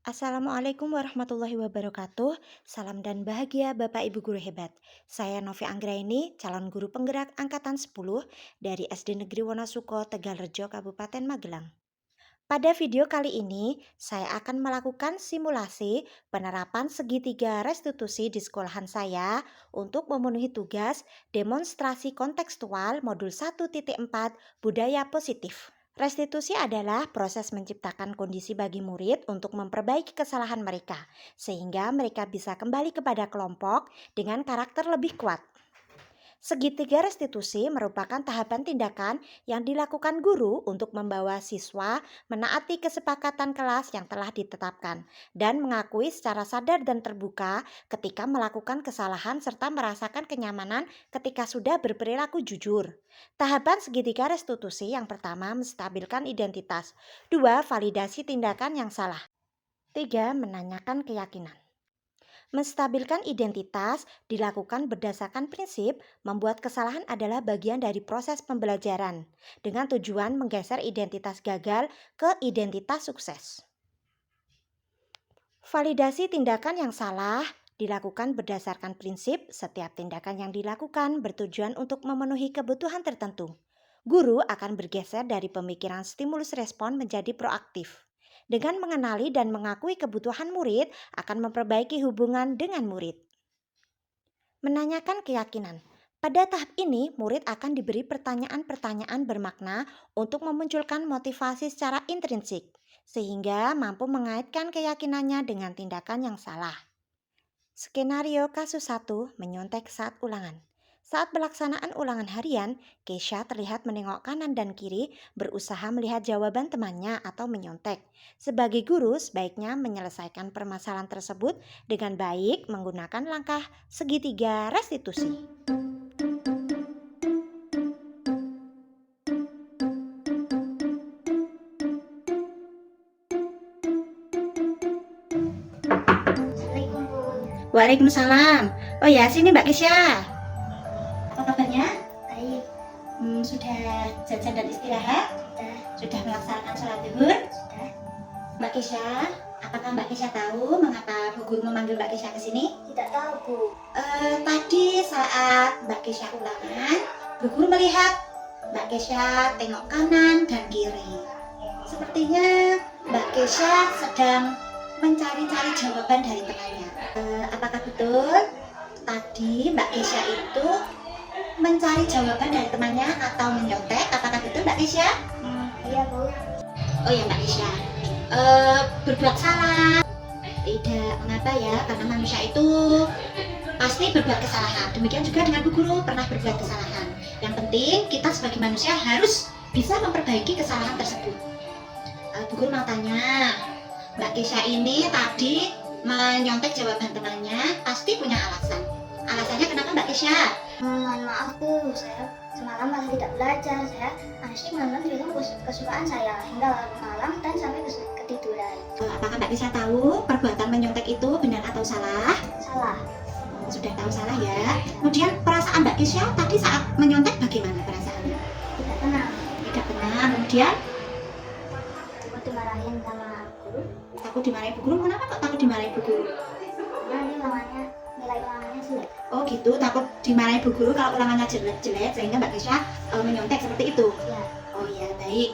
Assalamualaikum warahmatullahi wabarakatuh. Salam dan bahagia Bapak Ibu guru hebat. Saya Novi Anggraini, calon guru penggerak angkatan 10 dari SD Negeri Wonosuko, Tegalrejo, Kabupaten Magelang. Pada video kali ini, saya akan melakukan simulasi penerapan segitiga restitusi di sekolahan saya untuk memenuhi tugas demonstrasi kontekstual modul 1.4 budaya positif. Restitusi adalah proses menciptakan kondisi bagi murid untuk memperbaiki kesalahan mereka, sehingga mereka bisa kembali kepada kelompok dengan karakter lebih kuat. Segitiga restitusi merupakan tahapan tindakan yang dilakukan guru untuk membawa siswa menaati kesepakatan kelas yang telah ditetapkan dan mengakui secara sadar dan terbuka ketika melakukan kesalahan serta merasakan kenyamanan ketika sudah berperilaku jujur. Tahapan segitiga restitusi yang pertama menstabilkan identitas, dua validasi tindakan yang salah, tiga menanyakan keyakinan. Menstabilkan identitas dilakukan berdasarkan prinsip membuat kesalahan adalah bagian dari proses pembelajaran dengan tujuan menggeser identitas gagal ke identitas sukses. Validasi tindakan yang salah dilakukan berdasarkan prinsip setiap tindakan yang dilakukan bertujuan untuk memenuhi kebutuhan tertentu. Guru akan bergeser dari pemikiran stimulus respon menjadi proaktif. Dengan mengenali dan mengakui kebutuhan murid akan memperbaiki hubungan dengan murid. Menanyakan keyakinan. Pada tahap ini, murid akan diberi pertanyaan-pertanyaan bermakna untuk memunculkan motivasi secara intrinsik, sehingga mampu mengaitkan keyakinannya dengan tindakan yang salah. Skenario kasus 1 menyontek saat ulangan. Saat pelaksanaan ulangan harian, Keisha terlihat menengok kanan dan kiri berusaha melihat jawaban temannya atau menyontek. Sebagai guru, sebaiknya menyelesaikan permasalahan tersebut dengan baik menggunakan langkah segitiga restitusi. Waalaikumsalam. Oh ya, sini Mbak Keisha. Apa kabarnya? Baik, Sudah jajan dan istirahat? sudah, Sudah melaksanakan sholat zuhur? sudah, Mbak Keisha, apakah Mbak Keisha tahu mengapa Bu Guru memanggil Mbak Keisha ke sini? tidak tahu Bu. Tadi saat Mbak Keisha ulangan, Bu Guru melihat Mbak Keisha tengok kanan dan kiri. Sepertinya Mbak Keisha sedang mencari-cari jawaban dari temannya. Apakah betul tadi Mbak Keisha itu mencari jawaban dari temannya atau menyontek? Apakah betul Mbak Keisha? Iya Bu. Oh ya Mbak Keisha, berbuat salah tidak mengapa ya, karena manusia itu pasti berbuat kesalahan. Demikian juga dengan Bu Guru pernah berbuat kesalahan. Yang penting kita sebagai manusia harus bisa memperbaiki kesalahan tersebut. Bu Guru mau tanya, Mbak Keisha ini tadi menyontek jawaban temannya pasti punya alasan. Alasannya kenapa Mbak Keisha? Mohon maaf Bu, saya semalam malah tidak belajar. Saya asyik nonton film kesukaan saya hingga larut malam dan sampai ketiduran. Apakah Mbak Keisha tahu perbuatan menyontek itu benar atau salah? Salah, Sudah tahu salah ya. Kemudian perasaan Mbak Keisha tadi saat menyontek bagaimana perasaannya? tidak tenang. Tidak tenang. Kemudian Takut dimarahin sama guru takut dimarahin Bu Guru. Kenapa kok takut dimarahin Bu Guru? karena nilai ulangannya jelek. Oh gitu, takut dimarahin Bu Guru kalau ulangannya jelek sehingga Mbak Keisha menyontek seperti itu. Ya, Oh iya, baik.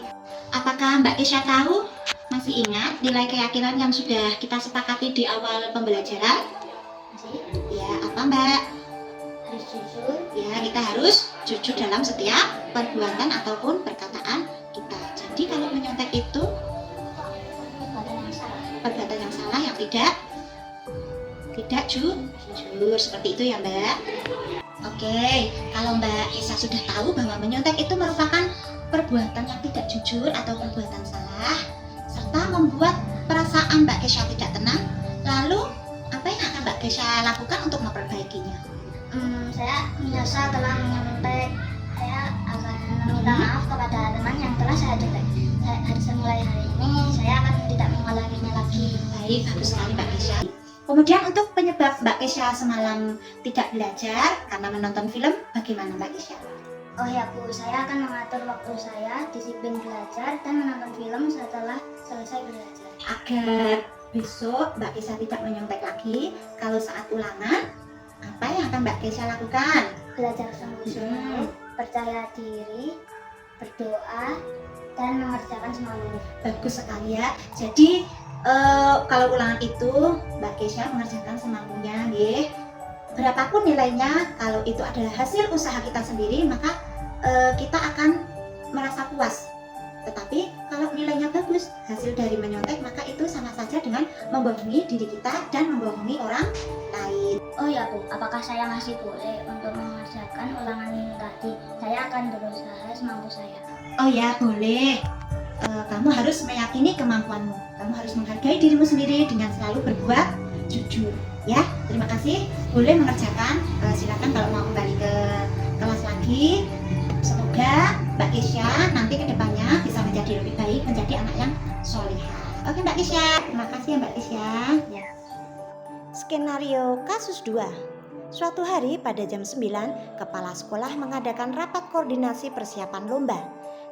Apakah Mbak Keisha tahu, masih ingat nilai keyakinan yang sudah kita sepakati di awal pembelajaran? masih Ya, apa Mbak? harus jujur, Ya, kita harus jujur dalam setiap perbuatan ataupun perkataan kita. Jadi kalau menyontek itu perbuatan yang salah. perbuatan yang salah yang tidak jujur, seperti itu ya Mbak. Oke, kalau Mbak Esa sudah tahu bahwa menyontek itu merupakan perbuatan yang tidak jujur atau perbuatan salah, serta membuat perasaan Mbak Kesha tidak tenang, lalu apa yang akan Mbak Kesha lakukan untuk memperbaikinya? Saya menyesal telah menyontek. Saya akan meminta maaf kepada teman yang telah saya contek. Mulai hari ini saya akan tidak mengulanginya lagi. Baik, bagus sekali Mbak Kesha. Kemudian untuk penyebab Mbak Kesha semalam tidak belajar karena menonton film, bagaimana Mbak Kesha? Oh ya Bu, saya akan mengatur waktu saya, disiplin belajar, dan menonton film setelah selesai belajar. Agar Besok Mbak Kesha tidak menyontek lagi. Kalau saat ulangan, apa yang akan Mbak Kesha lakukan? Belajar sungguh-sungguh, percaya diri, berdoa, dan mengerjakan semua menit. Bagus sekali ya. Jadi kalau ulangan itu Mbak Kesha mengerjakan semampunya, nggih. Berapapun nilainya, kalau itu adalah hasil usaha kita sendiri, maka kita akan merasa puas. Tetapi kalau nilainya bagus, hasil dari menyontek, maka itu sama saja dengan membohongi diri kita dan membohongi orang lain. Oh ya Bu, apakah saya masih boleh untuk mengerjakan ulangan ini tadi? Saya akan berusaha semampu saya. Oh ya, boleh. Kamu harus meyakini kemampuanmu. Kamu harus menghargai dirimu sendiri dengan selalu berbuat jujur. Ya, terima kasih. Boleh mengerjakan. Silakan kalau mau kembali ke kelas lagi. Semoga Mbak Kesha nanti ke depannya bisa menjadi lebih baik, menjadi anak yang solihah. Oke Mbak Kesha, terima kasih ya Mbak Kesha. Ya. Skenario kasus 2. Suatu hari pada jam 9, kepala sekolah mengadakan rapat koordinasi persiapan lomba.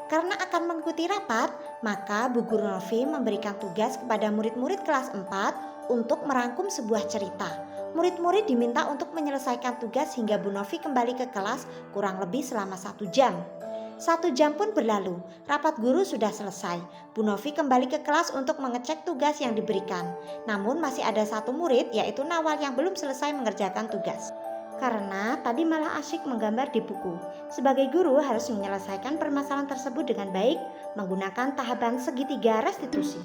Karena akan mengikuti rapat, maka Bu Guru Novi memberikan tugas kepada murid-murid kelas 4 untuk merangkum sebuah cerita. Murid-murid diminta untuk menyelesaikan tugas hingga Bu Novi kembali ke kelas kurang lebih selama 1 jam. 1 jam pun berlalu, rapat guru sudah selesai. Bu Novi kembali ke kelas untuk mengecek tugas yang diberikan. Namun masih ada 1 murid, yaitu Nawal, yang belum selesai mengerjakan tugas. Karena tadi malah asyik menggambar di buku. Sebagai guru harus menyelesaikan permasalahan tersebut dengan baik menggunakan tahapan segitiga restitusi.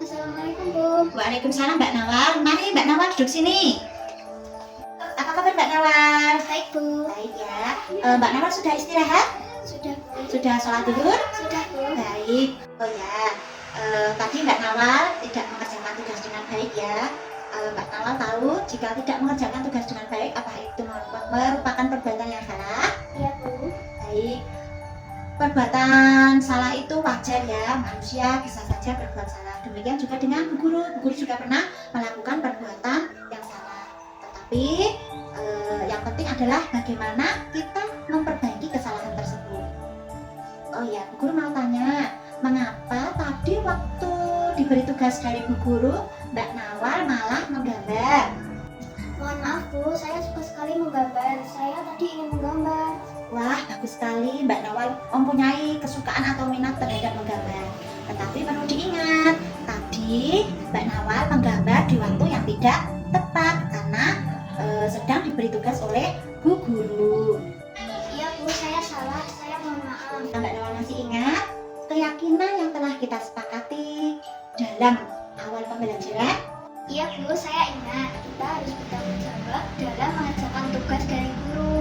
Assalamualaikum Bu. Waalaikumsalam Mbak Nawal. Mari Mbak Nawal duduk sini. Apa kabar Mbak Nawal? Baik Bu. Baik ya. Mbak Nawal sudah istirahat? Sudah Bu. Sudah sholat zuhur? Sudah Bu. Baik. Oh ya, tadi Mbak Nawal tidak mengerjakan tugas dengan baik ya. Mbak Nawal tahu jika tidak mengerjakan tugas dengan baik, apa itu merupakan perbuatan yang salah? Iya Bu. Baik. Perbuatan salah itu wajar ya, manusia bisa saja berbuat salah. Demikian juga dengan Bu Guru. Bu Guru juga pernah melakukan perbuatan yang salah. Tetapi yang penting adalah bagaimana kita memperbaiki kesalahan tersebut. Oh ya, Bu Guru mau tanya, mengapa tadi waktu diberi tugas dari Bu Guru, Mbak Nawal malah menggambar? Mohon maaf Bu, saya suka sekali menggambar. Saya tadi ingin menggambar. Wah, bagus sekali Mbak Nawal mempunyai kesukaan atau minat terhadap menggambar. Tetapi perlu diingat, tadi Mbak Nawal menggambar di waktu yang tidak tepat karena sedang diberi tugas oleh Bu Guru. Iya Bu, saya salah. Saya mohon maaf. Mbak Nawal masih ingat keyakinan yang telah kita sepakati dalam awal pembelajaran? Iya Bu, saya ingat. Kita harus bertanggung jawab dalam mengerjakan tugas dari guru.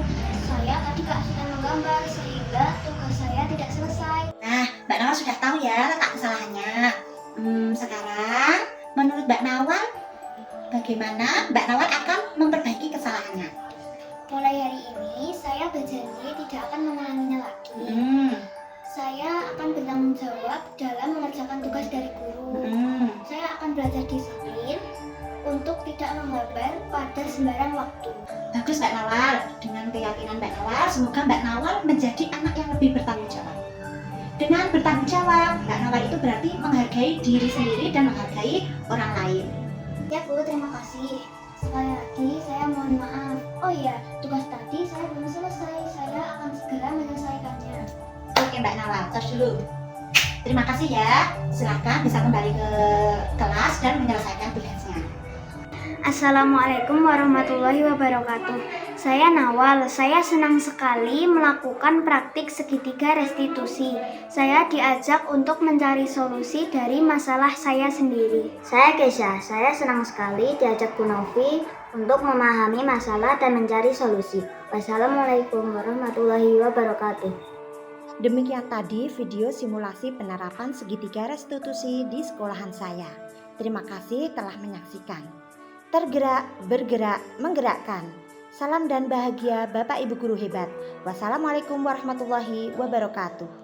Saya tadi keasuhan menggambar sehingga tugas saya tidak selesai. Nah, Mbak Nawal sudah tahu ya letak kesalahannya. Sekarang menurut Mbak Nawal, bagaimana Mbak Nawal akan memperbaiki kesalahannya? Mulai hari ini saya berjanji tidak akan mengulanginya lagi. Saya akan bertanggung jawab dalam mengerjakan tugas dari guru. Saya akan belajar disiplin untuk tidak menggambar pada sembarang waktu. Bagus Mbak Nawal, dengan keyakinan Mbak Nawal, semoga Mbak Nawal menjadi anak yang lebih bertanggung jawab. Dengan bertanggung jawab, Mbak Nawal itu berarti menghargai diri sendiri dan menghargai orang lain. Ya Bu, terima kasih. Sekali lagi saya mohon maaf. Oh iya, tugas tadi saya belum selesai. Saya akan segera menyelesaikannya. Oke Mbak Nawal, tos dulu. Terima kasih ya. Silakan bisa kembali ke kelas dan menyelesaikan tugasnya. Assalamualaikum warahmatullahi wabarakatuh. Saya Nawal. Saya senang sekali melakukan praktik segitiga restitusi. Saya diajak untuk mencari solusi dari masalah saya sendiri. Saya Kesha. Saya senang sekali diajak Bu Novi untuk memahami masalah dan mencari solusi. Wassalamualaikum warahmatullahi wabarakatuh. Demikian tadi video simulasi penerapan segitiga restitusi di sekolahan saya. Terima kasih telah menyaksikan. Tergerak, bergerak, menggerakkan. Salam dan bahagia Bapak Ibu Guru hebat. Wassalamualaikum warahmatullahi wabarakatuh.